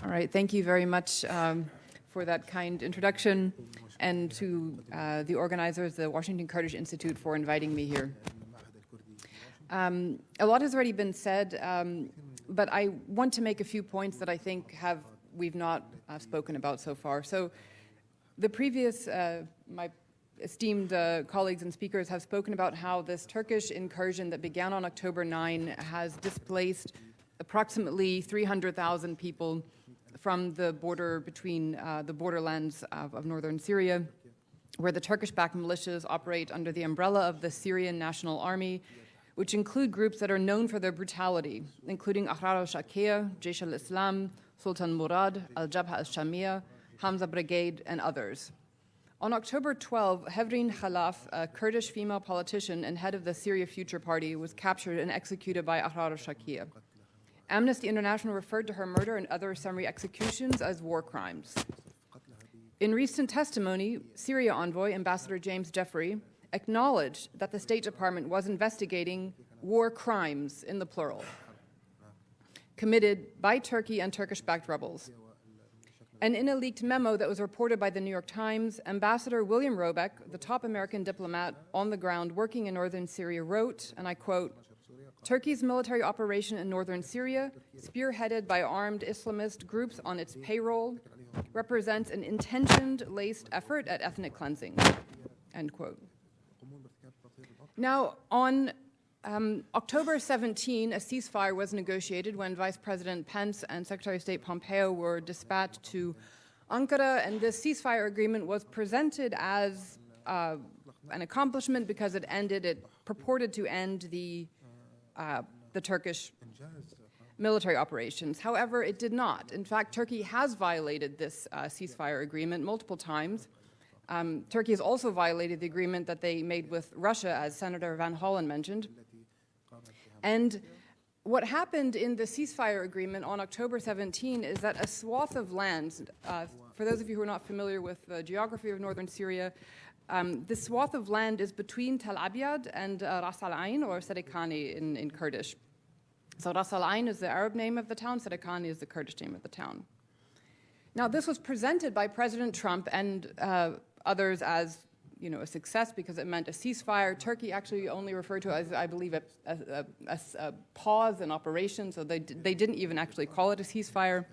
All right, thank you very much for that kind introduction, and to the organizers, the Washington Kurdish Institute, for inviting me here. A lot has already been said, but I want to make a few points that I think we've not spoken about so far. So the previous, my esteemed colleagues and speakers have spoken about how this Turkish incursion that began on October 9 has displaced approximately 300,000 people from the border between the borderlands of northern Syria, where the Turkish-backed militias operate under the umbrella of the Syrian National Army, which include groups that are known for their brutality, including Ahrar al-Shakir, Jaish al-Islam, Sultan Murad, Al-Jabha al-Shamia, Hamza Brigade, and others. On October 12, Hevrin Khalaf, a Kurdish female politician and head of the Syria Future Party, was captured and executed by Ahrar al-Shakir. Amnesty International referred to her murder and other summary executions as war crimes. In recent testimony, Syria envoy Ambassador James Jeffrey acknowledged that the State Department was investigating war crimes, in the plural, committed by Turkey and Turkish-backed rebels. And in a leaked memo that was reported by the New York Times, Ambassador William Robeck, the top American diplomat on the ground working in northern Syria, wrote, and I quote, "Turkey's military operation in northern Syria, spearheaded by armed Islamist groups on its payroll, represents an intentioned, laced effort at ethnic cleansing," end quote. Now, on October 17, a ceasefire was negotiated when Vice President Pence and Secretary of State Pompeo were dispatched to Ankara, and this ceasefire agreement was presented as an accomplishment because it purported to end the Turkish military operations. However, it did not. In fact, Turkey has violated this ceasefire agreement multiple times. Turkey has also violated the agreement that they made with Russia, as Senator Van Hollen mentioned. And what happened in the ceasefire agreement on October 17 is that a swath of land, for those of you who are not familiar with the geography of northern Syria, this swath of land is between Tel Abyad and Ras Al Ain, or Serikani in Kurdish. So Ras Al Ain is the Arab name of the town, Serikani is the Kurdish name of the town. Now, this was presented by President Trump and others as, a success because it meant a ceasefire. Turkey actually only referred to it as, I believe, a pause in operation, so they didn't even actually call it a ceasefire.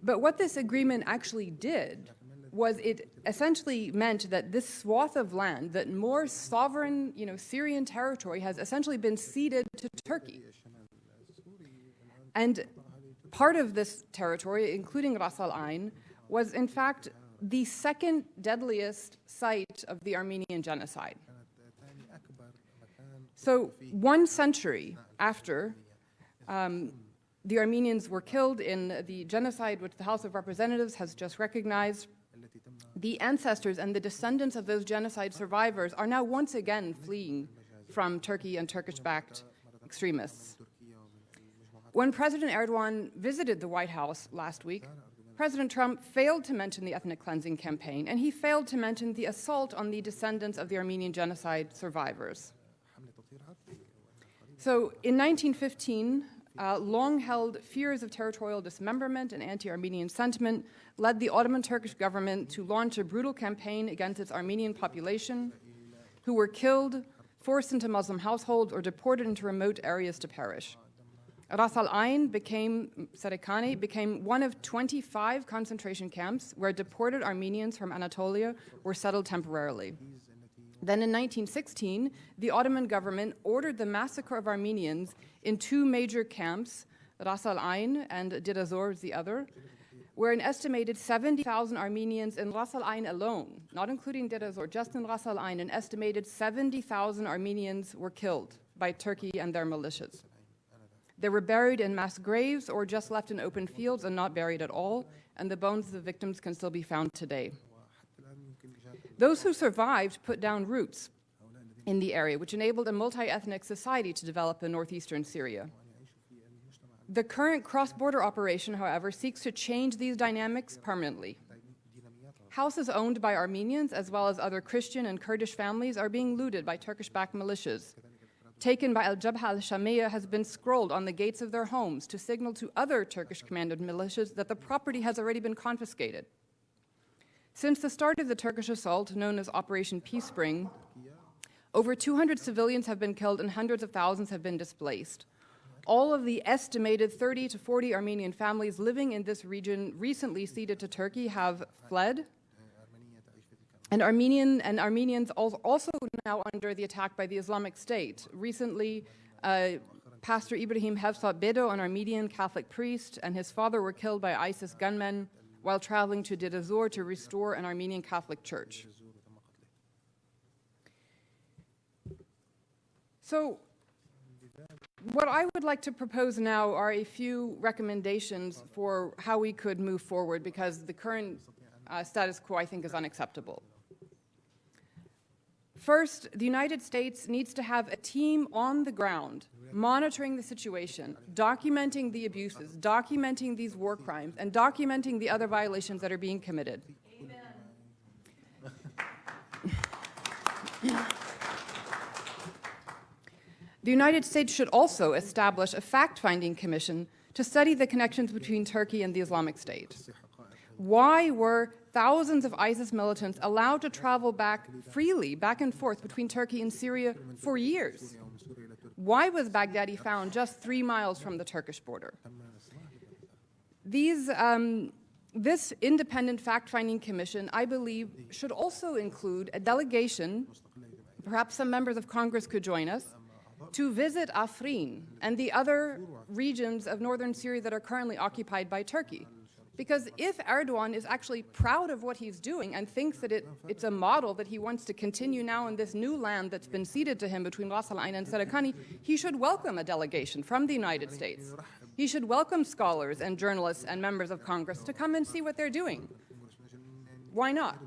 But what this agreement actually did was it essentially meant that this swath of land, that more sovereign, Syrian territory, has essentially been ceded to Turkey. And part of this territory, including Ras Al Ain, was in fact the second deadliest site of the Armenian genocide. So 1 century after the Armenians were killed in the genocide, which the House of Representatives has just recognized, the ancestors and the descendants of those genocide survivors are now once again fleeing from Turkey and Turkish-backed extremists. When President Erdogan visited the White House last week, President Trump failed to mention the ethnic cleansing campaign, and he failed to mention the assault on the descendants of the Armenian genocide survivors. So in 1915, long-held fears of territorial dismemberment and anti-Armenian sentiment led the Ottoman Turkish government to launch a brutal campaign against its Armenian population, who were killed, forced into Muslim households, or deported into remote areas to perish. Ras Al Ain Serikani became one of 25 concentration camps where deported Armenians from Anatolia were settled temporarily. Then in 1916, the Ottoman government ordered the massacre of Armenians in 2 major camps, Ras Al Ain and Deir ez-Zor is the other, where an estimated 70,000 Armenians in Ras Al Ain alone, not including Deir ez-Zor, just in Ras Al Ain, an estimated 70,000 Armenians were killed by Turkey and their militias. They were buried in mass graves or just left in open fields and not buried at all, and the bones of the victims can still be found today. Those who survived put down roots in the area, which enabled a multi-ethnic society to develop in northeastern Syria. The current cross-border operation, however, seeks to change these dynamics permanently. Houses owned by Armenians, as well as other Christian and Kurdish families, are being looted by Turkish-backed militias. taken by Al-Jabha al-Shamiyya has been scrolled on the gates of their homes to signal to other Turkish-commanded militias that the property has already been confiscated. Since the start of the Turkish assault, known as Operation Peace Spring, over 200 civilians have been killed and hundreds of thousands have been displaced. All of the estimated 30 to 40 Armenian families living in this region recently ceded to Turkey have fled. And Armenians also now under the attack by the Islamic State. Recently, Pastor Ibrahim Hevsat Bedo, an Armenian Catholic priest, and his father were killed by ISIS gunmen while traveling to Deir ez-Zor to restore an Armenian Catholic church. So, what I would like to propose now are a few recommendations for how we could move forward, because the current status quo, I think, is unacceptable. First, the United States needs to have a team on the ground monitoring the situation, documenting the abuses, documenting these war crimes, and documenting the other violations that are being committed. Amen. The United States should also establish a fact-finding commission to study the connections between Turkey and the Islamic State. Why were thousands of ISIS militants allowed to travel freely back and forth between Turkey and Syria for years? Why was Baghdadi found just 3 miles from the Turkish border? This independent fact-finding commission, I believe, should also include a delegation, perhaps some members of Congress could join us, to visit Afrin and the other regions of northern Syria that are currently occupied by Turkey. Because if Erdogan is actually proud of what he's doing and thinks that it's a model that he wants to continue now in this new land that's been ceded to him between Ras Al Ain and Sarakani, he should welcome a delegation from the United States. He should welcome scholars and journalists and members of Congress to come and see what they're doing. Why not?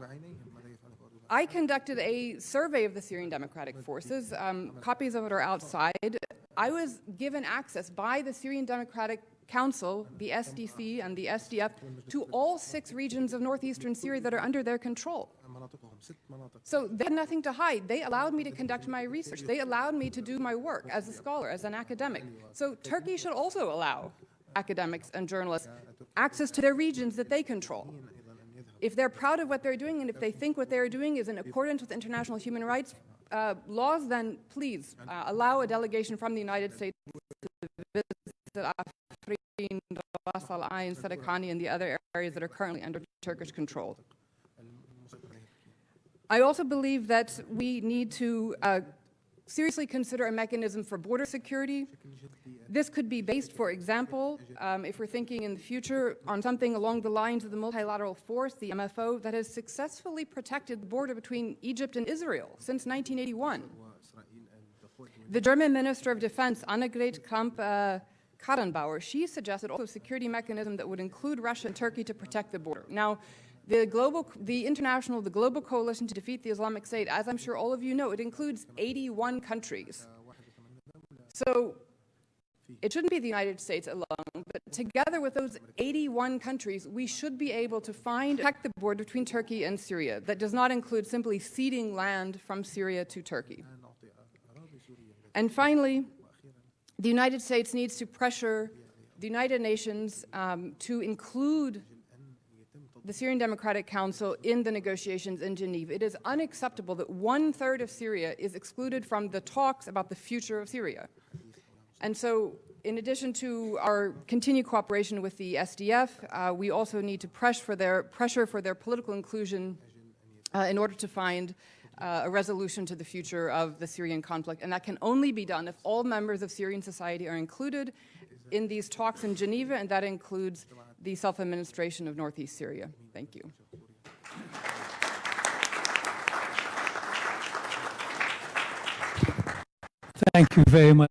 I conducted a survey of the Syrian Democratic Forces. Copies of it are outside. I was given access by the Syrian Democratic Council, the SDC and the SDF, to all 6 regions of northeastern Syria that are under their control. So they had nothing to hide. They allowed me to conduct my research. They allowed me to do my work as a scholar, as an academic. So Turkey should also allow academics and journalists access to their regions that they control. If they're proud of what they're doing and if they think what they're doing is in accordance with international human rights laws, then please allow a delegation from the United States to visit Afrin, Ras Al Ain, Sarakani, and the other areas that are currently under Turkish control. I also believe that we need to seriously consider a mechanism for border security. This could be based, for example, if we're thinking in the future on something along the lines of the multilateral force, the MFO, that has successfully protected the border between Egypt and Israel since 1981. The German Minister of Defense, Annegret Kramp-Karrenbauer, she suggested also a security mechanism that would include Russia and Turkey to protect the border. Now, the global coalition to defeat the Islamic State, as I'm sure all of you know, it includes 81 countries. So it shouldn't be the United States alone, but together with those 81 countries, we should be able to protect the border between Turkey and Syria. That does not include simply ceding land from Syria to Turkey. And finally, the United States needs to pressure the United Nations to include the Syrian Democratic Council in the negotiations in Geneva. It is unacceptable that 1/3 of Syria is excluded from the talks about the future of Syria. And so, in addition to our continued cooperation with the SDF, we also need to pressure for their political inclusion in order to find a resolution to the future of the Syrian conflict. And that can only be done if all members of Syrian society are included in these talks in Geneva, and that includes the self-administration of northeast Syria. Thank you. Thank you very much.